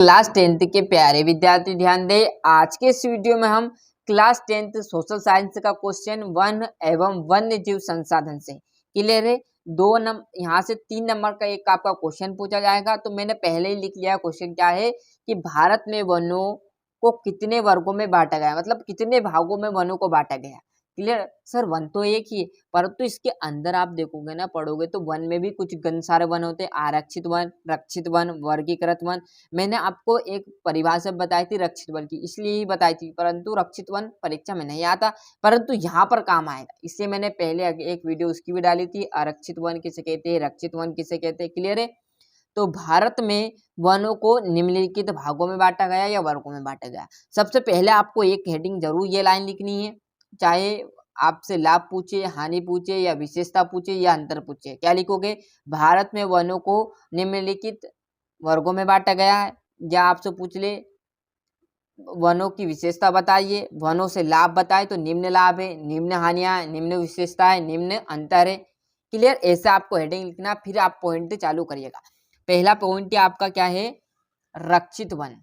Class 10th के प्यारे विद्यार्थी ध्यान दें। आज के इस वीडियो में हम क्लास 10th सोशल साइंस का क्वेश्चन वन एवं वन्य जीव संसाधन से क्लियर है। यहाँ से 3 नंबर का एक आपका क्वेश्चन पूछा जाएगा। तो मैंने पहले ही लिख लिया। क्वेश्चन क्या है कि भारत में वनों को कितने वर्गों में बांटा गया, मतलब कितने भागों में वनों को बांटा गया। क्लियर सर, वन तो एक ही है, परंतु इसके अंदर आप देखोगे ना, पढ़ोगे तो वन में भी कुछ सारे वन होते हैं। आरक्षित वन, रक्षित वन, वर्गीकृत वन। मैंने आपको एक परिभाषा बताई थी रक्षित वन की, इसलिए ही बताई थी, परंतु रक्षित वन परीक्षा में नहीं आता, परंतु यहाँ पर काम आएगा, इसलिए मैंने पहले एक वीडियो उसकी भी डाली थी। आरक्षित वन किसे कहते हैं, रक्षित वन किसे कहते हैं। क्लियर है। तो भारत में वनों को निम्नलिखित भागों में बांटा गया या वर्गों में बांटा गया। सबसे पहले आपको एक हेडिंग जरूर ये लाइन लिखनी है, चाहे आपसे लाभ पूछे, हानि पूछे या विशेषता पूछे या अंतर पूछे। क्या लिखोगे? भारत में वनों को निम्नलिखित वर्गों में बांटा गया है। या आपसे पूछ ले वनों की विशेषता बताइए, वनों से लाभ बताए तो निम्न लाभ है, निम्न हानियां है, निम्न विशेषता है, निम्न अंतर है। क्लियर। ऐसा आपको हेडिंग लिखना, फिर आप पॉइंट चालू करिएगा। पहला पॉइंट आपका क्या है? रक्षित वन।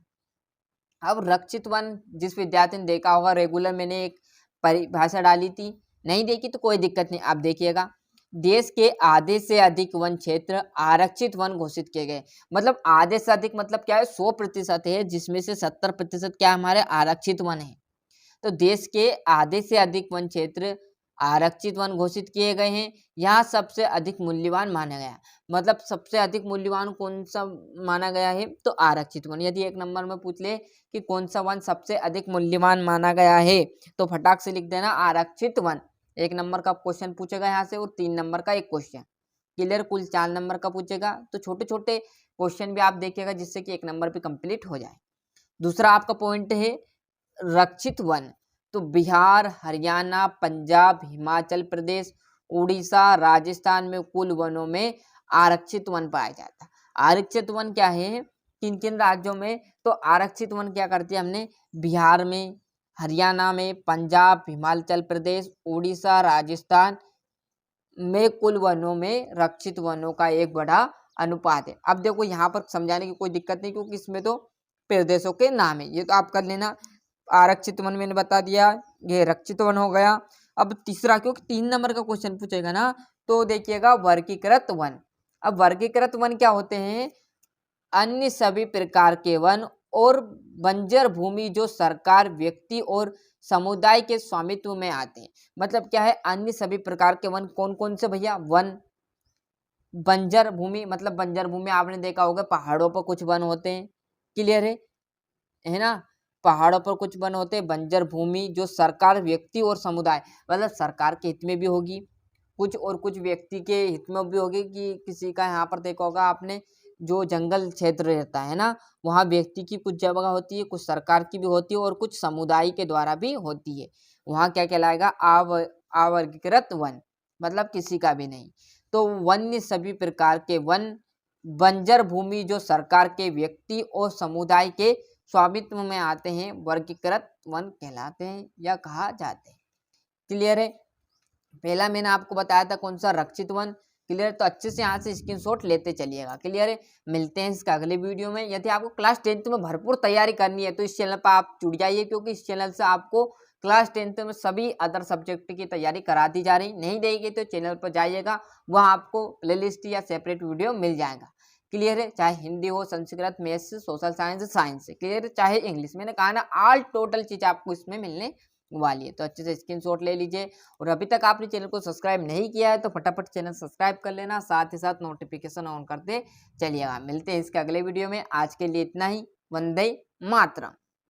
अब रक्षित वन जिस विद्यार्थी ने देखा होगा, रेगुलर मैंने एक परिभाषा डाली थी, नहीं देखी तो कोई दिक्कत नहीं, आप देखिएगा। देश के आधे से अधिक वन क्षेत्र आरक्षित वन घोषित किए गए। मतलब आधे से अधिक मतलब क्या है? 100% है, जिसमें से 70% क्या हमारे आरक्षित वन है। तो देश के आधे से अधिक वन क्षेत्र आरक्षित वन घोषित किए गए हैं। यहाँ सबसे अधिक मूल्यवान माना गया, मतलब सबसे अधिक मूल्यवान कौन सा माना गया है? तो आरक्षित वन। यदि एक नंबर में पूछ ले कि कौन सा वन सबसे अधिक मूल्यवान माना गया है, तो फटाक से लिख देना आरक्षित वन। एक नंबर का क्वेश्चन पूछेगा यहाँ से, और 3 नंबर का एक क्वेश्चन। क्लियर। कुल 4 नंबर का पूछेगा, तो छोटे छोटे क्वेश्चन भी आप देखिएगा, जिससे कि 1 नंबर भी कंप्लीट हो जाए। दूसरा आपका पॉइंट है रक्षित वन। तो बिहार, हरियाणा, पंजाब, हिमाचल प्रदेश, उड़ीसा, राजस्थान में कुल वनों में आरक्षित वन पाया जाता है। आरक्षित वन क्या है? किन किन राज्यों में? तो आरक्षित वन क्या करती है हमने? बिहार में, हरियाणा में, पंजाब, हिमाचल प्रदेश, उड़ीसा, राजस्थान में कुल वनों में रक्षित वनों का एक बड़ा अनुपात है। अब देखो यहाँ पर समझाने की कोई दिक्कत नहीं, क्योंकि इसमें तो प्रदेशों के नाम है, ये तो आप कर लेना। आरक्षित वन मैंने बता दिया, ये रक्षित वन हो गया। अब तीसरा, क्योंकि 3 नंबर का क्वेश्चन पूछेगा ना, तो देखिएगा वर्गीकृत वन। अब वर्गीकृत वन क्या होते हैं? अन्य सभी प्रकार के वन और बंजर भूमि जो सरकार, व्यक्ति और समुदाय के स्वामित्व में आते हैं। मतलब क्या है? अन्य सभी प्रकार के वन कौन कौन से भैया? वन, बंजर भूमि, मतलब बंजर भूमि आपने देखा होगा, पहाड़ों पर कुछ वन होते हैं। क्लियर है ना? पहाड़ों पर कुछ वन होते हैं। बंजर भूमि जो सरकार, व्यक्ति और समुदाय, मतलब सरकार के हित में भी होगी कुछ, और कुछ व्यक्ति के हित में भी होगी। कि किसी का यहाँ पर देखा होगा आपने, जो जंगल क्षेत्र रहता है ना, वहाँ व्यक्ति की कुछ जगह होती है, कुछ सरकार की भी होती है, और कुछ समुदाय के द्वारा भी होती है। वहाँ क्या कहलाएगा? अवर्गीकृत वन, मतलब किसी का भी नहीं। तो वन्य सभी प्रकार के वन, बंजर भूमि जो सरकार के, व्यक्ति और समुदाय के स्वामित्व में आते हैं, वर्गीकृत वन कहलाते हैं या कहा जाते हैं। क्लियर है। पहला मैंने आपको बताया था कौन सा? रक्षित वन। क्लियर। तो अच्छे से यहाँ से स्क्रीनशॉट लेते चलिएगा। क्लियर है। मिलते हैं इसका अगले वीडियो में। यदि आपको क्लास 10th में भरपूर तैयारी करनी है, तो इस चैनल पर आप जुड़ जाइए, क्योंकि इस चैनल से आपको क्लास 10th में सभी अदर सब्जेक्ट की तैयारी करा दी जा रही। नहीं देगी तो चैनल पर जाइएगा, वहाँ आपको प्लेलिस्ट या सेपरेट वीडियो मिल जाएगा। क्लियर है। चाहे हिंदी हो, Sanskrit, maths, social science, science. Clear है। चाहे इंग्लिश, मैंने कहा ना, ऑल टोटल चीज आपको इसमें मिलने वाली है। तो अच्छे से स्क्रीनशॉट ले लीजिए। और अभी तक आपने चैनल को सब्सक्राइब नहीं किया है, तो फटाफट चैनल सब्सक्राइब कर लेना, साथ ही साथ नोटिफिकेशन ऑन करते चलिएगा। मिलते हैं इसके अगले वीडियो में। आज के लिए इतना ही। वंदे मातरम।